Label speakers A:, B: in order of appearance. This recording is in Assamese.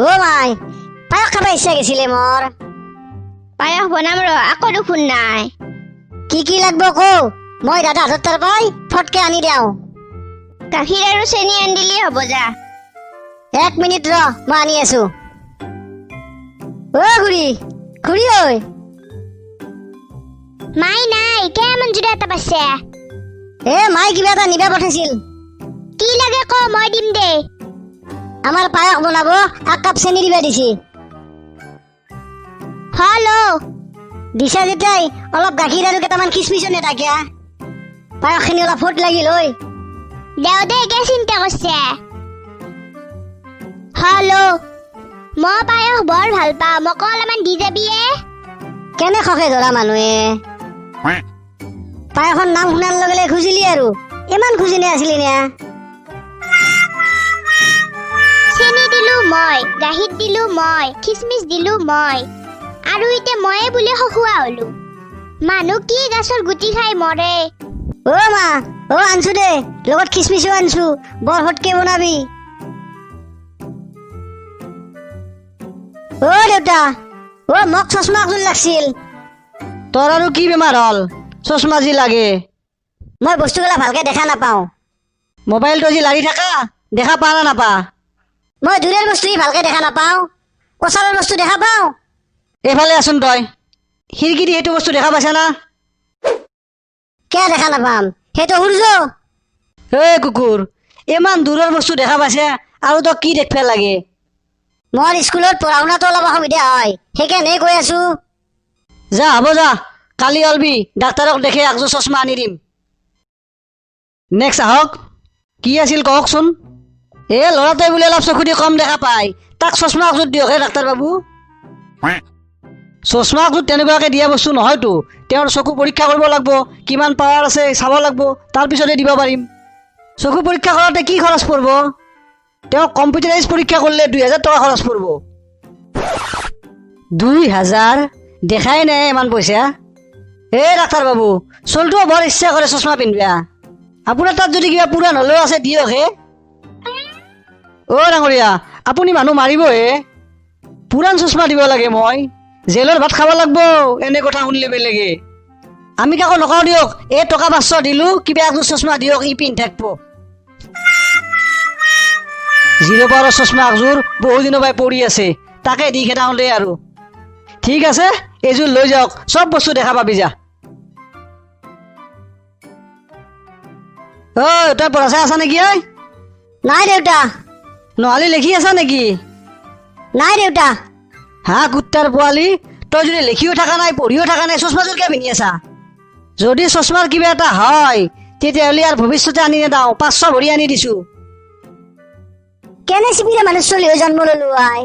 A: অ মাই পায়স খাব ইচ্ছা গৈছিলে মোৰ।
B: পায়স বনাম ৰ, আকৌ দেখোন নাই।
A: কি লাগব কও, মই দাদা হাতত তাৰ পাই ফটকে আনি দিওঁ।
B: গাখীৰ আৰু চেনি আনি দিলেই হ'ব যা।
A: 1 মিনিট ৰ, মই আনি আছো। অ খুৰী, খুৰী ঐ।
B: মাই নাই, কেমন জুৰা এটা পাইছে।
A: মাই কিবা এটা নিবা পঠাইছিল।
B: কি লাগে ক, মই দিম দে।
A: আমাৰ পায়স বনাব, 1 কাপ চেনি দিবা দিছি।
B: হেল্ল'
A: দিছা যেতাই অলপ গাখীৰ আৰু কেইটামান খিচমিচো নেথাকিয়া। পায়সখিনি অলপ ফুট লাগিল ঐ।
B: দেও দে, কে চিন্তা কৰছে। হেল্ল' মই পায়স বৰ ভাল পাওঁ, মোক অলপমান দি যাবি এ।
A: কেনে খকে ধৰা মানুহে। পায়সৰ নাম শুনাৰ লগে লগে খুজিলি আৰু ইমান খুজি নে আছিলি নে।
B: চেনি দিলো মই, গাখীৰ দিলো মই, খিচমিচ দিলো মই, আৰু এতিয়া ময়ে বোলে খখুৱা হলো। মানুহ কি গাছৰ গুটি খাই মৰে।
A: অ মা, অ আনছো দে, লগত খিচমিচো আনছো, বৰ ফটকে বনাবি। অ দেউতা, অ মোক চশমা একযোৰ লাগছিল।
C: তোৰ আৰু কি বেমাৰ হ'ল, চশমা যি লাগে।
A: মই বস্তুগিলা ভালকে দেখা নাপাওঁ।
C: মোবাইলটো যি লাৰি থাকা, দেখা পা না নাপা।
A: মই দূৰৰ বস্তু ভালকে দেখা নাপাওঁ, ওচৰৰ বস্তু দেখা পাওঁ।
C: এইফালে আছোন তই, খিৰিকী দি সেইটো বস্তু দেখা পাইছা না।
A: কিয় দেখা নাপাম, সেইটো সূৰ্য।
C: কুকুৰ, ইমান দূৰৰ বস্তু দেখা পাইছে আৰু তই কি দেখবা লাগে।
A: মোৰ স্কুলত পঢ়া শুনাটো অলপ অসুবিধা হয়, সেইকাৰণে কৈ আছো।
C: যা হ'ব যা, কালি অলবি ডাক্তৰক দেখে একযোৰ চশমা আনি দিম। নেক্সট আহক, কি আছিল কওকচোন। ল'ৰাটোৱে বোলে অলপ চকু দি কম দেখা পায়, তাক চশমা একযোৰ দিয়ক হে ডাক্তৰ বাবু। চশমা একযোৰ তেনেকুৱাকে দিয়া বস্তু নহয়তো, তেওঁৰ চকু পৰীক্ষা কৰিব লাগিব, কিমান পাৱাৰ আছে চাব লাগিব, তাৰপিছতে দিব পাৰিম। চকু পৰীক্ষা কৰাতে কি খৰচ পৰিব, তেওঁক কম্পিউটাৰাইজ পৰীক্ষা কৰিলে 2000 টকা খৰচ পৰিব। 2000 দেখাই নাই ইমান পইচা। ডাক্তৰ বাবু, চলটোও বৰ ইচ্ছা কৰে চশমা পিন্ধিবা, আপোনাৰ তাত যদি কিবা পুৰাণ হলেও আছে দিয়ক হে। ডাঙৰীয়া, আপুনি মানুহ মাৰিবহে, পুৰাণ চশমা দিব লাগে। মই জেলৰ ভাত খাব লাগিব এনে কথা শুনিলে বেলেগে। আমি কাকো নকওঁ দিয়ক, টকা 500 দিলো, কিবা একযোৰ চশমা দিয়ক, ই পিন্ধি থাকিব। 0 পাৱাৰৰ চশমা একযোৰ বহুদিনৰ পৰাই পৰি আছে, তাকে দি খেদাওঁ দে আৰু। ঠিক আছে, এইযোৰ লৈ যাওক, চব বস্তু দেখা পাবি যা। তই পঢ়া চাই আছা নেকি?
A: নাই দেউতা।
C: নহলে লিখি আছা নেকি?
A: নাই দেউতা।
C: হা কুত্তাৰ পোৱালি, তই যদি লিখিও থকা নাই পঢ়িও থকা নাই, চশমাযোৰ কিয় পিন্ধি আছা? যদি চশমাৰ কিবা এটা হয় তেতিয়াহ'লে আৰু ভৱিষ্যতে আনি নেদাওঁ, 500 ভৰি আনি দিছো।
A: কেনে চিপিৰে মানুহ চলি হৈ জন্ম ললো আই।